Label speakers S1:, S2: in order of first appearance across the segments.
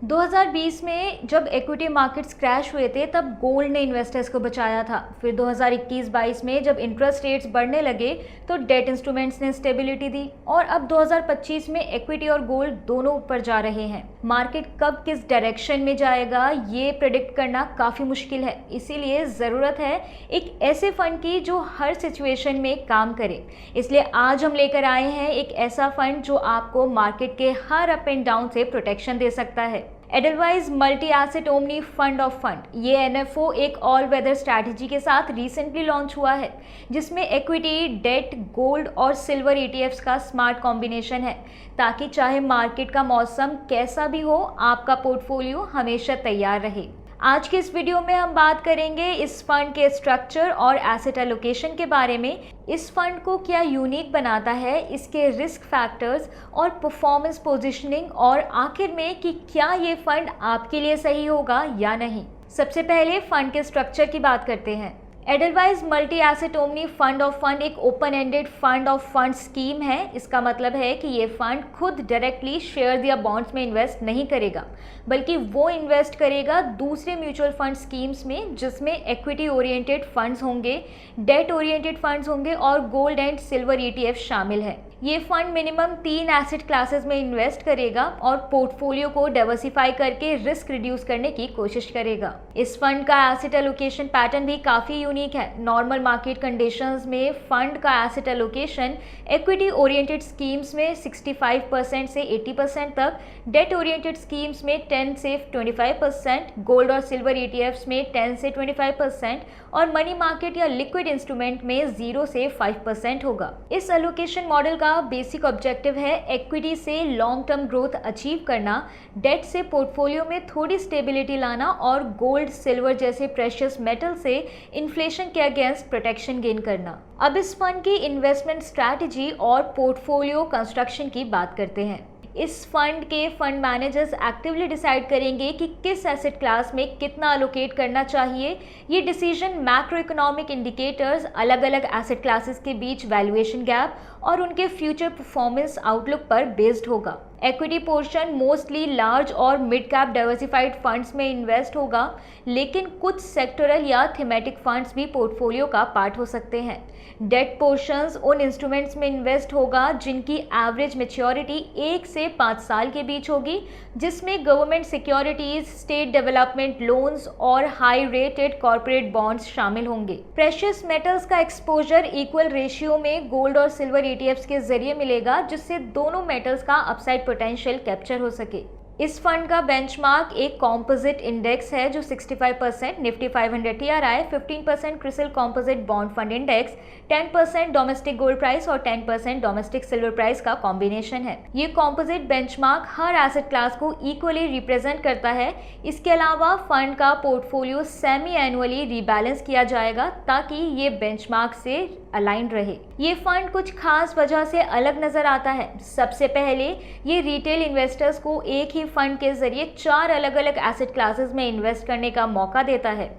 S1: 2020 में जब equity markets crash हुए थे तब गोल्ड ने इन्वेस्टर्स को बचाया था। फिर 2021-22 में जब इंटरेस्ट रेट्स बढ़ने लगे तो डेट इंस्ट्रूमेंट्स ने स्टेबिलिटी दी और अब 2025 में इक्विटी और गोल्ड दोनों ऊपर जा रहे हैं। मार्केट कब किस डायरेक्शन में जाएगा ये प्रेडिक्ट करना काफ़ी मुश्किल है, इसीलिए ज़रूरत है एक ऐसे फंड की जो हर सिचुएशन में काम करे। इसलिए आज हम लेकर आए हैं एक ऐसा फंड जो आपको मार्केट के हर अप एंड डाउन से प्रोटेक्शन दे सकता है। Edelweiss multi asset omni fund of fund, ये एनएफओ एक ऑल वेदर स्ट्रैटेजी के साथ रिसेंटली लॉन्च हुआ है जिसमें इक्विटी, डेट, गोल्ड और सिल्वर ईटीएफ्स का स्मार्ट कॉम्बिनेशन है, ताकि चाहे मार्केट का मौसम कैसा भी हो आपका पोर्टफोलियो हमेशा तैयार रहे। आज के इस वीडियो में हम बात करेंगे इस फंड के स्ट्रक्चर और एसेट एलोकेशन के बारे में, इस फंड को क्या यूनिक बनाता है, इसके रिस्क फैक्टर्स और परफॉर्मेंस पोजीशनिंग, और आखिर में कि क्या ये फंड आपके लिए सही होगा या नहीं। सबसे पहले फंड के स्ट्रक्चर की बात करते हैं। Edelweiss multi asset omni fund of fund एक open ended fund of fund scheme है। इसका मतलब है कि ये फंड खुद डायरेक्टली शेयर या बॉन्ड्स में इन्वेस्ट नहीं करेगा, बल्कि वो इन्वेस्ट करेगा दूसरे म्यूचुअल फंड स्कीम्स में जिसमें इक्विटी ओरिएंटेड फंड्स होंगे, डेट ओरिएंटेड फंड्स होंगे और गोल्ड एंड सिल्वर ईटीएफ शामिल है। ये फंड मिनिमम 3 एसेट क्लासेस में इन्वेस्ट करेगा और पोर्टफोलियो को डाइवर्सिफाई करके रिस्क रिड्यूस करने की कोशिश करेगा। इस फंड का एसेट एलोकेशन पैटर्न भी काफ़ी यूनिक है। नॉर्मल मार्केट कंडीशंस में फंड का asset allocation equity oriented schemes में 65% से 80% तक, डेट ओरिएंटेड स्कीम्स में 10 से 25%, गोल्ड और सिल्वर ईटीएफ्स में 10 से 25% और मनी मार्केट या लिक्विड इंस्ट्रूमेंट में 0 से 5% होगा। इस एलोकेशन मॉडल का बेसिक ऑब्जेक्टिव है इक्विटी से लॉन्ग टर्म ग्रोथ अचीव करना, डेट से पोर्टफोलियो में थोड़ी स्टेबिलिटी लाना और गोल्ड, सिल्वर जैसे प्रेशियस मेटल से इन्फ्लेशन के अगेंस्ट प्रोटेक्शन गेन करना। अब इस फंड की इन्वेस्टमेंट स्ट्रैटेजी और पोर्टफोलियो कंस्ट्रक्शन की बात करते हैं। इस फंड के फंड मैनेजर्स एक्टिवली डिसाइड करेंगे कि किस एसेट क्लास में कितना अलोकेट करना चाहिए। ये डिसीजन मैक्रो इकोनॉमिक इंडिकेटर्स, अलग अलग एसेट क्लासेस के बीच वैल्यूएशन गैप और उनके फ्यूचर परफॉर्मेंस आउटलुक पर बेस्ड होगा। इक्विटी पोर्शन मोस्टली लार्ज और मिड कैप डाइवर्सिफाइड फंड्स में इन्वेस्ट होगा, लेकिन कुछ सेक्टरल या थीमेटिक फंड्स भी पोर्टफोलियो का पार्ट हो सकते हैं। डेट पोर्शंस उन इंस्ट्रूमेंट्स में इन्वेस्ट होगा जिनकी एवरेज मैच्योरिटी 1 से 5 साल के बीच होगी, जिसमें government securities, state development loans और हाई रेटेड कॉर्पोरेट बॉन्ड्स शामिल होंगे। प्रेशियस मेटल्स का एक्सपोजर इक्वल रेशियो में गोल्ड और सिल्वर ईटीएफ्स के जरिए मिलेगा, जिससे दोनों मेटल्स का अपसाइड पोटेंशियल कैप्चर हो सके। इस फंड का बेंचमार्क एक कॉम्पोजिट इंडेक्स है जो 65% Nifty 500 TRI, 15% CRISIL composite bond fund index, 10% domestic gold price और 10% डोमेस्टिक सिल्वर प्राइस का कॉम्बिनेशन है। ये कॉम्पोजिट बेंचमार्क हर एसेट क्लास को इक्वली रिप्रेजेंट करता है। इसके अलावा फंड का पोर्टफोलियो सेमी एनुअली रीबैलेंस किया जाएगा ताकि ये बेंचमार्क से अलाइंड रहे। ये फंड कुछ खास वजह से अलग नजर आता है। सबसे पहले ये रिटेल इन्वेस्टर्स को एक ही फंड के जरिए 4 अलग अलग एसेट क्लासेस में इन्वेस्ट करने का मौका देता है।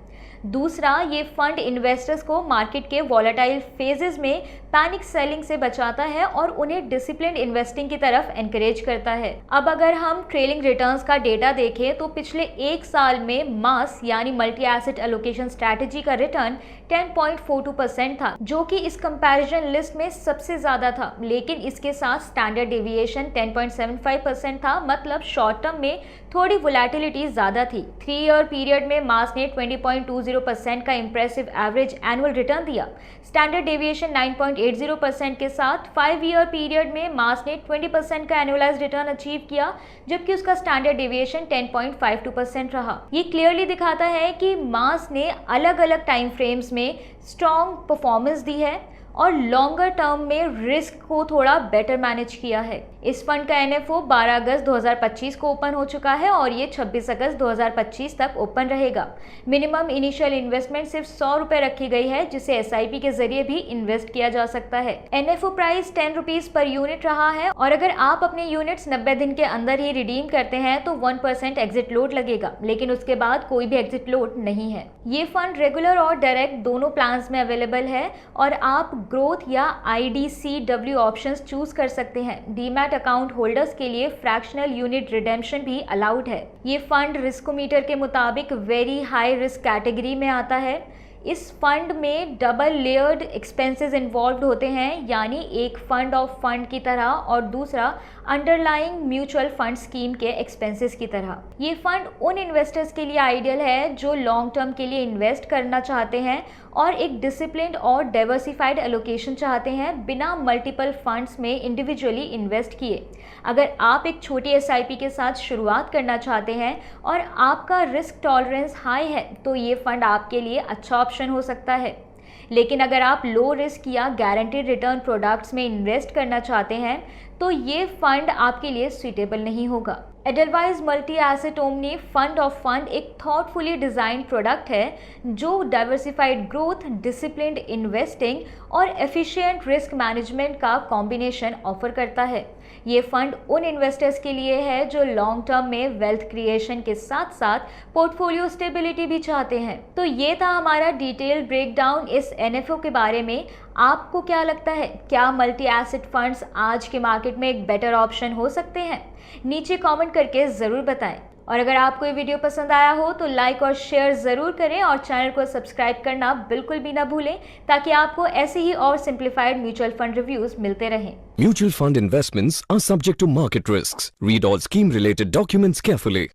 S1: दूसरा, ये फंड इन्वेस्टर्स को मार्केट के वॉलेटाइल फेजेस में पैनिक सेलिंग से बचाता है और उन्हें डिसिप्लिन्ड इन्वेस्टिंग की तरफ एनकरेज करता है। अब अगर हम ट्रेलिंग रिटर्न्स का डेटा देखें तो पिछले 1 साल में मास यानी मल्टी एसेट एलोकेशन स्ट्रैटेजी का रिटर्न 10.42% था, जो कि इस कंपैरिजन लिस्ट में सबसे ज्यादा था। लेकिन इसके साथ स्टैंडर्ड डेविएशन 10.75% था, मतलब शॉर्ट टर्म में थोड़ी वोलेटिलिटी ज्यादा थी। 3 ईयर पीरियड में मास ने 20.20% का इंप्रेसिव एवरेज एनुअल रिटर्न दिया। स्टैंडर्ड डेविएशन 9.80% के साथ 5 ईयर पीरियड में मास ने 20% का एनुअलाइज्ड रिटर्न अचीव किया, जबकि उसका स्टैंडर्ड डेविएशन 10.52% रहा। ये क्लियरली दिखाता है कि मास ने अलग अलग टाइम फ्रेम्स में स्ट्रॉन्ग परफॉर्मेंस दी है और लॉन्गर टर्म में रिस्क को थोड़ा बेटर मैनेज किया है। इस फंड का एनएफओ 12 अगस्त 2025 को ओपन हो चुका है और ये 26 अगस्त 2025 तक ओपन रहेगा। मिनिमम इनिशियल इन्वेस्टमेंट सिर्फ 100 रुपए रखी गई है, जिसे एसआईपी के जरिए भी इन्वेस्ट किया जा सकता है। NFO price 10 rupees per unit रहा है और अगर आप अपने यूनिट्स 90 दिन के अंदर ही रिडीम करते हैं तो 1% एग्जिट लोड लगेगा, लेकिन उसके बाद कोई भी एग्जिट लोड नहीं है। ये फंड रेगुलर और डायरेक्ट दोनों प्लान्स में अवेलेबल है और आप ग्रोथ या IDCW ऑप्शंस चूज कर सकते हैं। डीमैट अकाउंट होल्डर्स के लिए फ्रैक्शनल यूनिट रिडेम्पशन भी अलाउड है। ये फंड रिस्कोमीटर के मुताबिक वेरी हाई रिस्क कैटेगरी में आता है। इस फंड में डबल लेयर्ड एक्सपेंसेस इन्वॉल्व होते हैं, यानी एक फंड ऑफ फंड की तरह और दूसरा अंडरलाइंग म्यूचुअल फंड स्कीम के एक्सपेंसेस की तरह। ये फंड उन इन्वेस्टर्स के लिए आइडियल है जो लॉन्ग टर्म के लिए इन्वेस्ट करना चाहते हैं और एक डिसिप्लिन्ड और डाइवर्सिफाइड एलोकेशन चाहते हैं, बिना मल्टीपल फंड्स में इंडिविजुअली इन्वेस्ट किए। अगर आप एक छोटी एसआईपी के साथ शुरुआत करना चाहते हैं और आपका रिस्क टॉलरेंस हाई है तो ये फंड आपके लिए अच्छा ऑप्शन हो सकता है। लेकिन अगर आप लो रिस्क या गारंटीड रिटर्न प्रोडक्ट्स में इन्वेस्ट करना चाहते हैं तो ये फंड आपके लिए सूटेबल नहीं होगा। Edelweiss multi asset omni fund of fund एक थॉटफुली डिजाइन प्रोडक्ट है जो डाइवर्सिफाइड ग्रोथ, डिसिप्लिन्ड इन्वेस्टिंग और एफिशिएंट रिस्क मैनेजमेंट का कॉम्बिनेशन ऑफर करता है। ये फंड उन इन्वेस्टर्स के लिए है जो लॉन्ग टर्म में वेल्थ क्रिएशन के साथ साथ पोर्टफोलियो स्टेबिलिटी भी चाहते हैं। तो ये था हमारा डिटेल ब्रेकडाउन इस एनएफओ के बारे में। आपको क्या लगता है, क्या मल्टी एसेट फंड्स आज के मार्केट में एक बेटर ऑप्शन हो सकते हैं? नीचे कमेंट करके ज़रूर बताएं। और अगर आपको ये वीडियो पसंद आया हो तो लाइक और शेयर ज़रूर करें और चैनल को सब्सक्राइब करना बिल्कुल भी ना भूलें, ताकि आपको ऐसे ही और सिंप्लीफाइड म्यूचुअल फंड रिव्यूज़ मिलते रहें।
S2: Mutual fund investments are subject to market risks. Read all scheme related documents carefully.